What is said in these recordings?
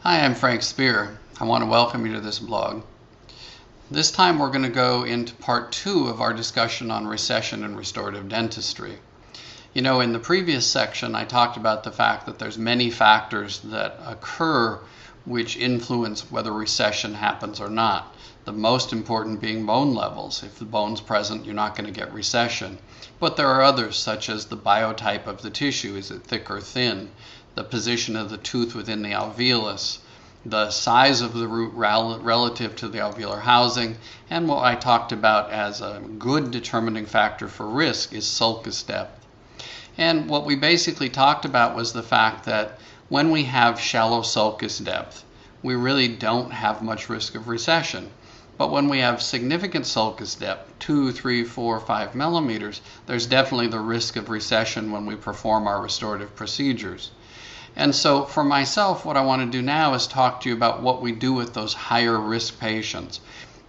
Hi, I'm Frank Spear. I want to welcome you to this blog. This time we're going to go into part 2 of our discussion on recession and restorative dentistry. You know, in the previous section I talked about the fact that there's many factors that occur which influence whether recession happens or not. The most important being bone levels. If the bone's present, you're not going to get recession. But there are others, such as the biotype of the tissue. Is it thick or thin? The position of the tooth within the alveolus, the size of the root relative to the alveolar housing, and what I talked about as a good determining factor for risk is sulcus depth. And what we basically talked about was the fact that when we have shallow sulcus depth, we really don't have much risk of recession. But when we have significant sulcus depth, 2, 3, 4, 5 millimeters, there's definitely the risk of recession when we perform our restorative procedures. And so for myself, what I want to do now is talk to you about what we do with those higher risk patients.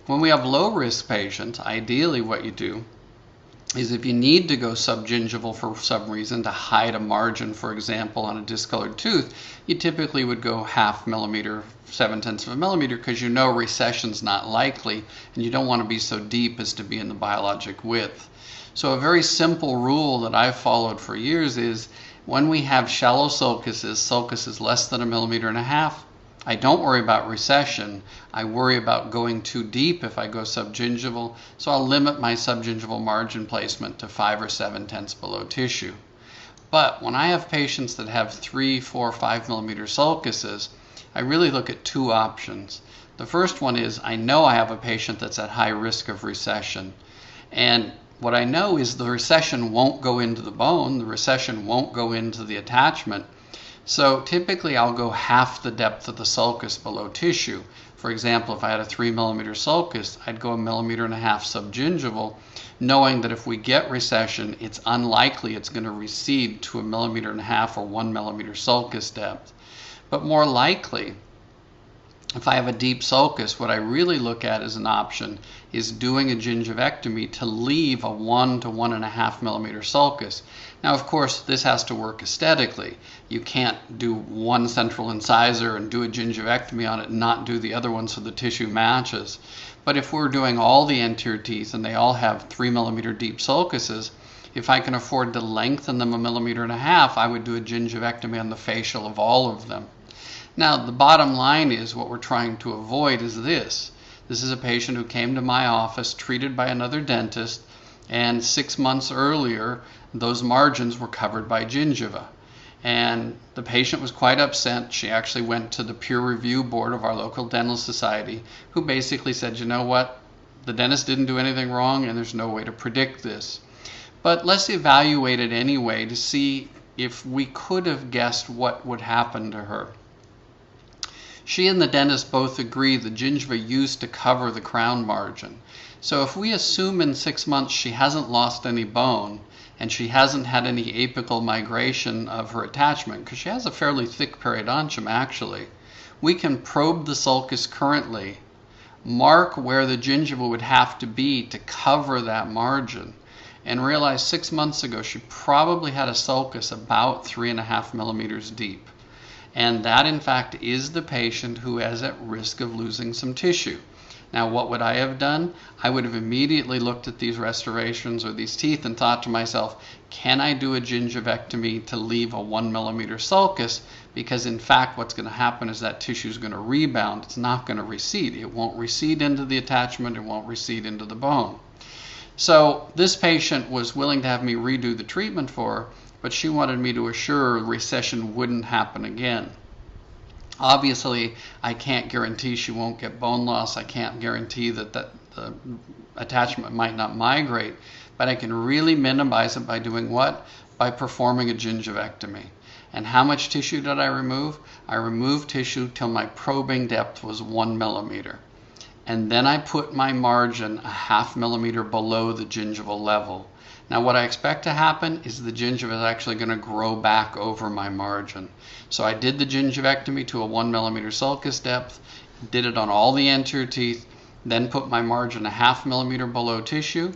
When we have low risk patients, ideally what you do is if you need to go subgingival for some reason to hide a margin, for example, on a discolored tooth, you typically would go 0.5 millimeter, 0.7 millimeter, because you know recession's not likely and you don't want to be so deep as to be in the biologic width. So a very simple rule that I've followed for years is when we have shallow sulcuses less than 1.5 millimeters, I don't worry about recession. I worry about going too deep if I go subgingival, so I'll limit my subgingival margin placement to 5 or 7/10 below tissue. But when I have patients that have 3, 4, 5 millimeter sulcuses, I really look at two options. The first one is I know I have a patient that's at high risk of recession, and what I know is the recession won't go into the bone, the recession won't go into the attachment. So typically I'll go half the depth of the sulcus below tissue. For example, if I had a 3 millimeter sulcus, I'd go 1.5 millimeters subgingival, knowing that if we get recession, it's unlikely it's going to recede to 1.5 millimeters or 1 millimeter sulcus depth. But more likely, if I have a deep sulcus, what I really look at as an option is doing a gingivectomy to leave a 1 to 1.5 millimeter sulcus. Now, of course, this has to work aesthetically. You can't do one central incisor and do a gingivectomy on it and not do the other one so the tissue matches. But if we're doing all the anterior teeth and they all have 3 millimeter deep sulcuses, if I can afford to lengthen them 1.5 millimeters, I would do a gingivectomy on the facial of all of them. Now, the bottom line is what we're trying to avoid is this. This is a patient who came to my office treated by another dentist, and 6 months earlier, those margins were covered by gingiva. And the patient was quite upset. She actually went to the peer review board of our local dental society, who basically said, you know what, the dentist didn't do anything wrong and there's no way to predict this. But let's evaluate it anyway to see if we could have guessed what would happen to her. She and the dentist both agree the gingiva used to cover the crown margin. So if we assume in 6 months she hasn't lost any bone and she hasn't had any apical migration of her attachment, because she has a fairly thick periodontium actually, we can probe the sulcus currently, mark where the gingiva would have to be to cover that margin, and realize 6 months ago she probably had a sulcus about 3.5 millimeters deep. And that, in fact, is the patient who is at risk of losing some tissue. Now, what would I have done? I would have immediately looked at these restorations or these teeth and thought to myself, can I do a gingivectomy to leave a 1 millimeter sulcus? Because, in fact, what's going to happen is that tissue is going to rebound. It's not going to recede. It won't recede into the attachment. It won't recede into the bone. So this patient was willing to have me redo the treatment for her, but she wanted me to assure recession wouldn't happen again. Obviously, I can't guarantee she won't get bone loss. I can't guarantee that the attachment might not migrate, but I can really minimize it by doing what? By performing a gingivectomy. And how much tissue did I remove? I removed tissue till my probing depth was 1 millimeter. And then I put my margin 0.5 millimeter below the gingival level. Now what I expect to happen is the gingiva is actually going to grow back over my margin. So I did the gingivectomy to a 1 millimeter sulcus depth, did it on all the anterior teeth, then put my margin 0.5 millimeter below tissue.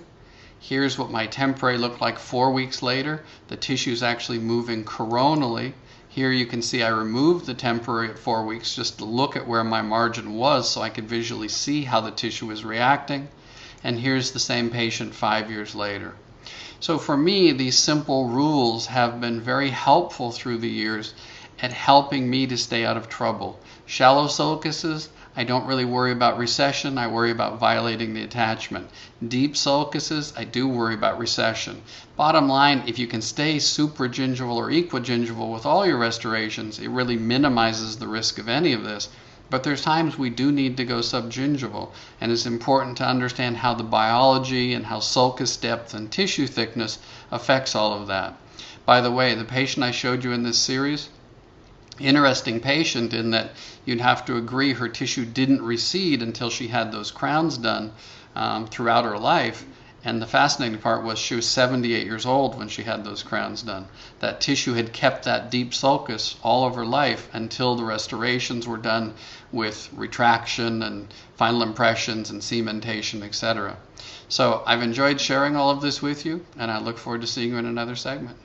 Here's what my temporary looked like 4 weeks later. The tissue is actually moving coronally. Here you can see I removed the temporary at 4 weeks just to look at where my margin was so I could visually see how the tissue was reacting. And here's the same patient 5 years later. So for me, these simple rules have been very helpful through the years at helping me to stay out of trouble. Shallow sulcuses, I don't really worry about recession, I worry about violating the attachment. Deep sulcuses, I do worry about recession. Bottom line, if you can stay supragingival or equigingival with all your restorations, it really minimizes the risk of any of this. But there's times we do need to go subgingival, and it's important to understand how the biology and how sulcus depth and tissue thickness affects all of that. By the way, the patient I showed you in this series, interesting patient in that you'd have to agree her tissue didn't recede until she had those crowns done throughout her life. And the fascinating part was she was 78 years old when she had those crowns done. That tissue had kept that deep sulcus all of her life until the restorations were done with retraction and final impressions and cementation, etc. So I've enjoyed sharing all of this with you, and I look forward to seeing you in another segment.